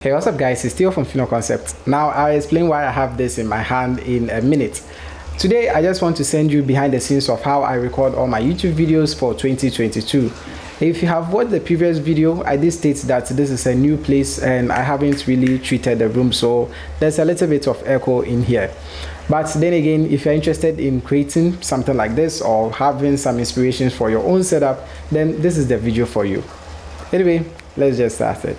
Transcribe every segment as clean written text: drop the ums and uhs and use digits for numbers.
Hey, what's up guys, it's Theo from Fino Concept. Now I'll explain why I have this in my hand in a minute. Today I just want to send you behind the scenes of how I record all my YouTube videos for 2022. If you have watched the previous video, I did state that this is a new place and I haven't really treated the room, so there's a little bit of echo in here. But then again, if you're interested in creating something like this or having some inspirations for your own setup, then this is the video for you. Anyway, let's just start it.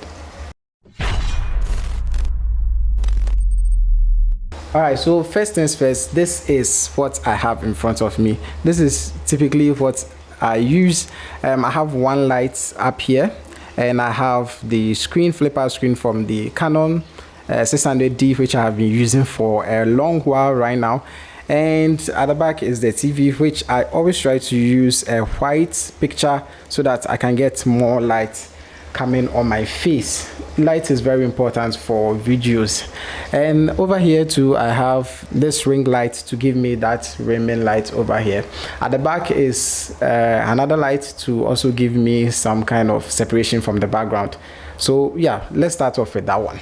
Alright, so first things first, this is what I have in front of me. This is typically what I use. I have one light up here and I have the flipper screen from the Canon 600D, which I have been using for a long while right now. And at the back is the TV, which I always try to use a white picture so that I can get more light coming on my face. Light is very important for videos. And over here too, I have this ring light to give me that rimming light over here. At the back is another light to also give me some kind of separation from the background. So yeah, let's start off with that one.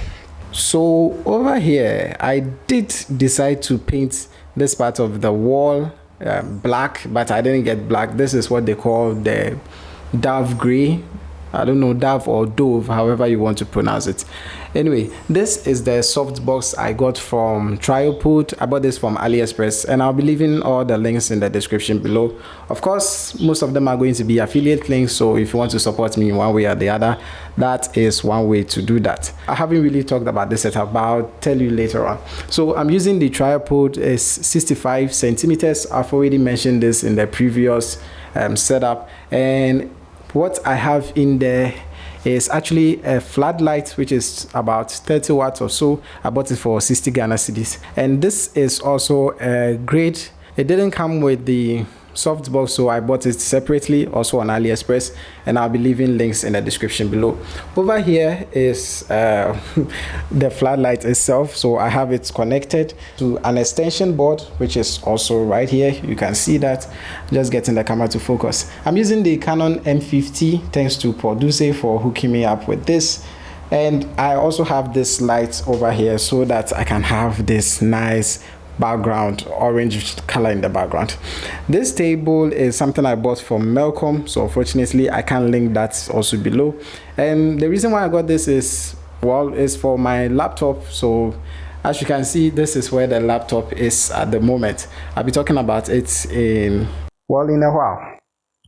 So over here, I did decide to paint this part of the wall black, but I didn't get black. This is what they call the dove gray. I don't know, dove or dove, however you want to pronounce it. Anyway, this is the softbox I got from Tripod. I bought this from AliExpress and I'll be leaving all the links in the description below. Of course, most of them are going to be affiliate links, so if you want to support me in one way or the other, that is one way to do that. I haven't really talked about this setup, but I'll tell you later on. So I'm using the Tripod, is 65 centimeters. I've already mentioned this in the previous setup, and what I have in there is actually a floodlight, which is about 30 watts or so. I bought it for 60 Ghana cedis. And this is also a grade. It didn't come with the softbox, so I bought it separately also on AliExpress, and I'll be leaving links in the description below. Over here is the floodlight itself, so I have it connected to an extension board, which is also right here. You can see that. Just getting the camera to focus. I'm using the Canon M50, thanks to Duse for hooking me up with this. And I also have this light over here so that I can have this nice background, orange color in the background. This table is something I bought from Melcom, so unfortunately I can't link that also below. And the reason why I got this is, well, is for my laptop. So as you can see, this is where the laptop is at the moment. I'll be talking about it in a while.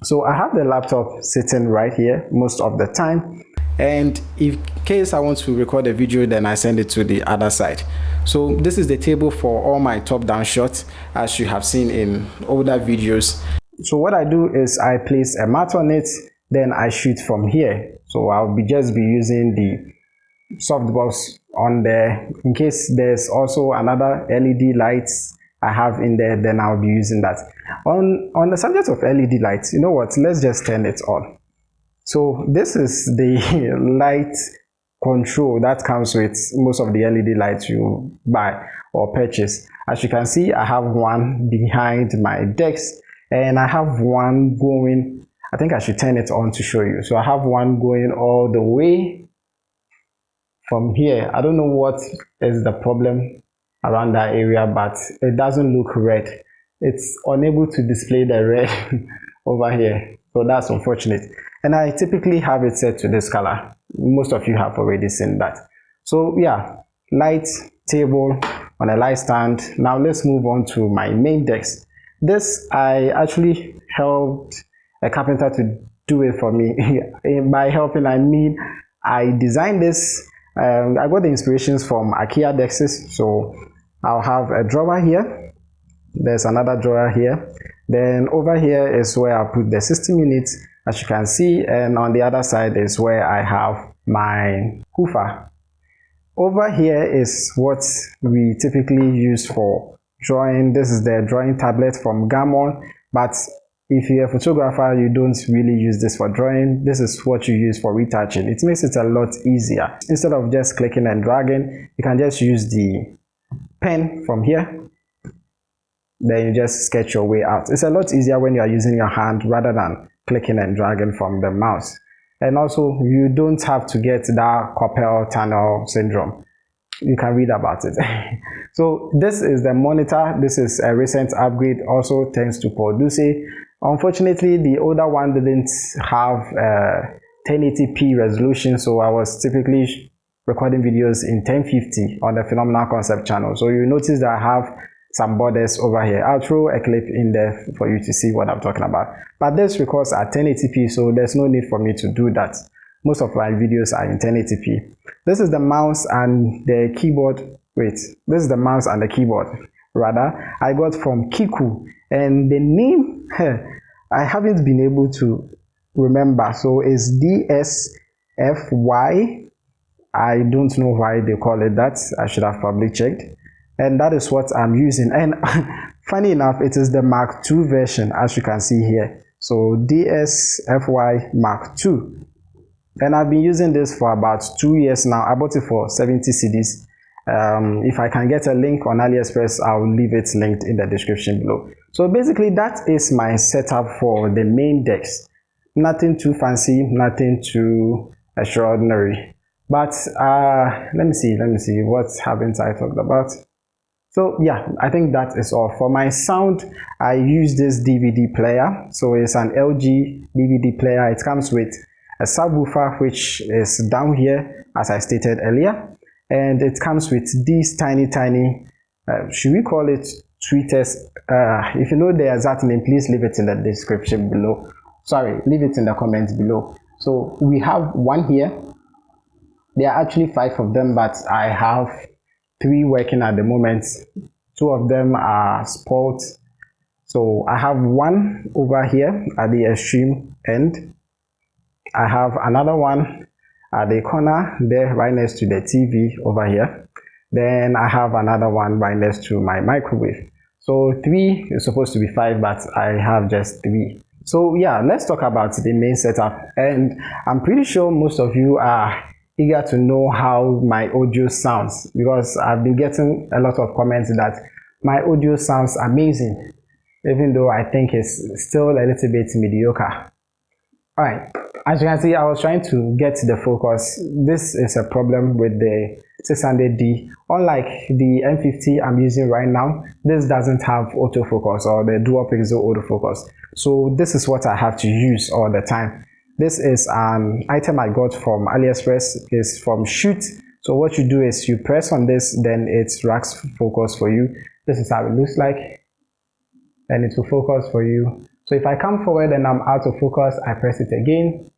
So I have the laptop sitting right here most of the time, and in case I want to record a video, then I send it to the other side. So this is the table for all my top-down shots, as you have seen in older videos. So what I do is I place a mat on it, then I shoot from here. So I'll just be using the softbox on there. In case there's also another LED lights I have in there, then I'll be using that. On the subject of LED lights, you know what, let's just turn it on. So this is the light control that comes with most of the LED lights you buy or purchase. As you can see, I have one behind my desk and I have one going, I think I should turn it on to show you. So I have one going all the way from here. I don't know what is the problem around that area, but it doesn't look red. It's unable to display the red over here, so that's unfortunate. And I typically have it set to this color. Most of you have already seen that. So yeah, light table on a light stand. Now let's move on to my main desk. This, I actually helped a carpenter to do it for me. By helping, I mean I designed this. I got the inspirations from IKEA desks. So I'll have a drawer here. There's another drawer here. Then over here is where I put the system units, as you can see, and on the other side is where I have my hoofer. Over here is what we typically use for drawing. This is the drawing tablet from Gammon, but if you're a photographer, you don't really use this for drawing. This is what you use for retouching. It makes it a lot easier. Instead of just clicking and dragging, you can just use the pen from here. Then you just sketch your way out. It's a lot easier when you are using your hand rather than clicking and dragging from the mouse. and also you don't have to get that carpal tunnel syndrome. You can read about it. So this is the monitor. This is a recent upgrade, also thanks to Duse. Unfortunately, the older one didn't have 1080p resolution, so I was typically recording videos in 1050 on the Phenomenal Concept channel. So you notice that I have some borders over here. I'll throw a clip in there for you to see what I'm talking about. But this records at 1080p, so there's no need for me to do that. Most of my videos are in 1080p. This is the mouse and the keyboard. Wait, this is the mouse and the keyboard, rather, I got from Kiku. And the name, I haven't been able to remember. So it's DSFY. I don't know why they call it that. I should have probably checked. And that is what I'm using. And funny enough, it is the Mark II version, as you can see here. So DSFY Mark II. And I've been using this for about 2 years now. I bought it for 70 cedis. If I can get a link on AliExpress, I'll leave it linked in the description below. So basically, that is my setup for the main decks. Nothing too fancy, nothing too extraordinary. But let me see, what haven't I talked about? So yeah, I think that is all. For my sound, I use this DVD player. So it's an LG DVD player. It comes with a subwoofer, which is down here, as I stated earlier. And it comes with these tiny, should we call it tweeters? If you know the exact name, please leave it in the description below. Sorry, leave it in the comments below. So we have one here. There are actually 5 of them, but I have 3 working at the moment. 2 of them are spoiled. So I have one over here at the extreme end. I have another one at the corner there, right next to the TV over here. Then I have another one right next to my microwave. So 3 is supposed to be 5, but I have just 3. So yeah, let's talk about the main setup. And I'm pretty sure most of you are eager to know how my audio sounds, because I've been getting a lot of comments that my audio sounds amazing, even though I think it's still a little bit mediocre. Alright, as you can see, I was trying to get the focus. This is a problem with the 600D. Unlike the M50 I'm using right now, this doesn't have autofocus or the dual pixel autofocus. So this is what I have to use all the time. This is an item I got from AliExpress. It's from Shoot. So what you do is you press on this, then it racks focus for you. This is how it looks like, and it will focus for you. So if I come forward and I'm out of focus, I press it again,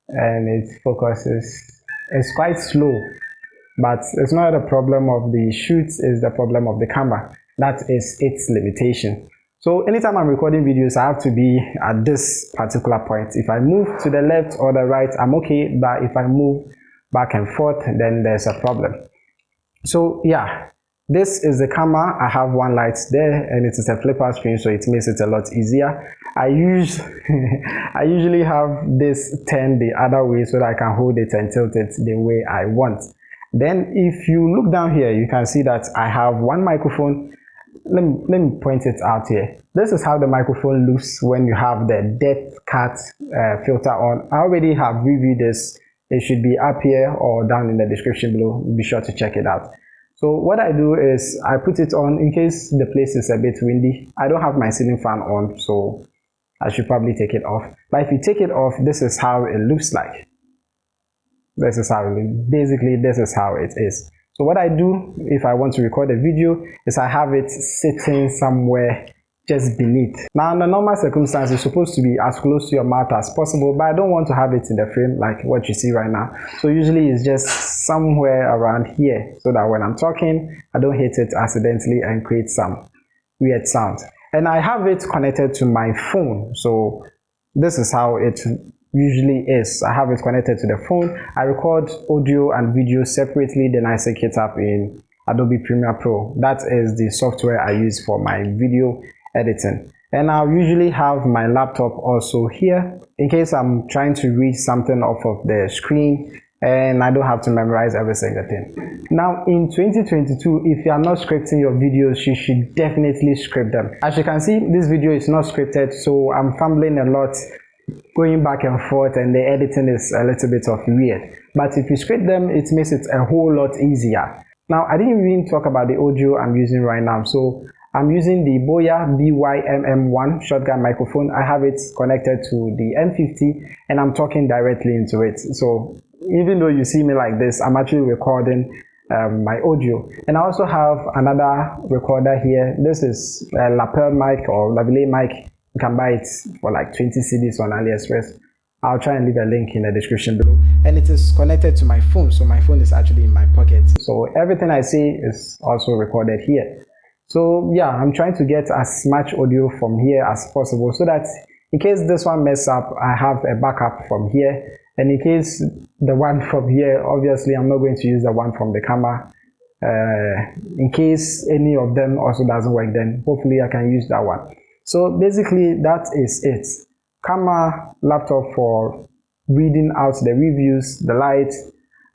and it focuses. It's quite slow, but it's not a problem of the Shoot, it's the problem of the camera. That is its limitation. So anytime I'm recording videos, I have to be at this particular point. If I move to the left or the right, I'm okay, but if I move back and forth, then there's a problem. So yeah, this is the camera. I have one light there, and it is a flipper screen, so it makes it a lot easier. I usually have this turned the other way so that I can hold it and tilt it the way I want. Then if you look down here, you can see that I have one microphone. Let me point it out here. This is how the microphone looks when you have the depth cut filter on. I already have reviewed this. It should be up here or down in the description below. Be sure to check it out. So what I do is I put it on in case the place is a bit windy. I don't have my ceiling fan on, so I should probably take it off. But if you take it off, this is how it looks like. This is how it looks. Basically, this is how it is. So what I do if I want to record a video is I have it sitting somewhere just beneath. Now, in the normal circumstances, it's supposed to be as close to your mouth as possible, but I don't want to have it in the frame like what you see right now. So usually it's just somewhere around here, so that when I'm talking, I don't hit it accidentally and create some weird sound. And I have it connected to my phone. So this is how it usually is. I have it connected to the phone. I record audio and video separately, then I sync it up in Adobe Premiere Pro. That is the software I use for my video editing. And I'll usually have my laptop also here in case I'm trying to read something off of the screen and I don't have to memorize every single thing. Now in 2022, if you are not scripting your videos, you should definitely script them. As you can see, this video is not scripted, so I'm fumbling a lot. going back and forth, and the editing is a little bit of weird. But if you scrape them, it makes it a whole lot easier. Now, I didn't even talk about the audio I'm using right now. So I'm using the Boya BYMM1 shotgun microphone. I have it connected to the M50 and I'm talking directly into it. So even though you see me like this, I'm actually recording my audio. And I also have another recorder here. This is a lapel mic or lavalier mic. You can buy it for like 20 cedis on AliExpress. I'll try and leave a link in the description below. And it is connected to my phone, so my phone is actually in my pocket. So everything I say is also recorded here. So yeah, I'm trying to get as much audio from here as possible so that in case this one messes up, I have a backup from here. And in case the one from here, obviously I'm not going to use the one from the camera. In case any of them also doesn't work, then hopefully I can use that one. So basically that is it. Camera, laptop for reading out the reviews, the lights.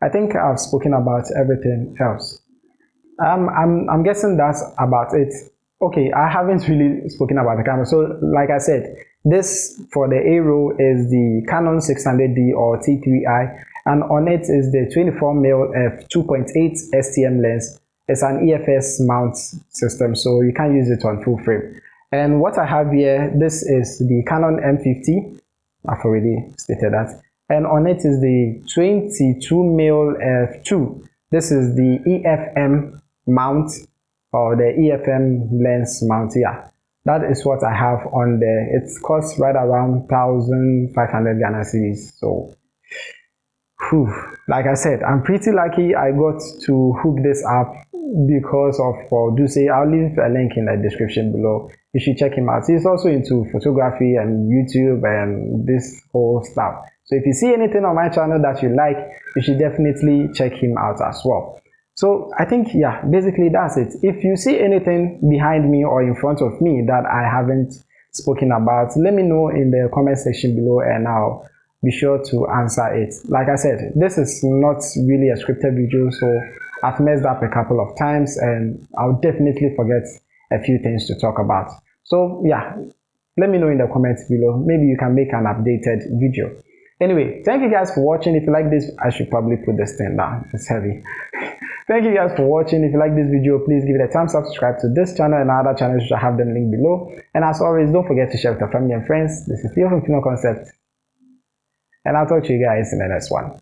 I think I've spoken about everything else. I'm guessing that's about it. Okay, I haven't really spoken about the camera. So like I said, this for the A-roll is the Canon 600D or T3i, and on it is the 24mm f2.8 STM lens. It's an EFS mount system, so you can't use it on full frame. And what I have here, this is the Canon M50. I've already stated that. And on it is the 22mm f2. This is the EFM mount or the EFM lens mount. Yeah, that is what I have on there. It costs right around 1,500 Ghana cedis. So, like I said, I'm pretty lucky I got to hook this up because of Duse. I'll leave a link in the description below. You should check him out. He's also into photography and YouTube and this whole stuff. So if you see anything on my channel that you like, you should definitely check him out as well. So I think, yeah, basically that's it. If you see anything behind me or in front of me that I haven't spoken about, let me know in the comment section below and I'll be sure to answer it. Like I said, this is not really a scripted video, so I've messed up a couple of times and I'll definitely forget a few things to talk about. So yeah, let me know in the comments below. Maybe you can make an updated video. Anyway, thank you guys for watching. If you like this, I should probably put this thing down. It's heavy. Thank you guys for watching. If you like this video, please give it a thumbs up, subscribe to this channel and other channels, which I have them linked below. And as always, don't forget to share with your family and friends. This is Theyo from Theyo Concept, and I'll talk to you guys in the next one.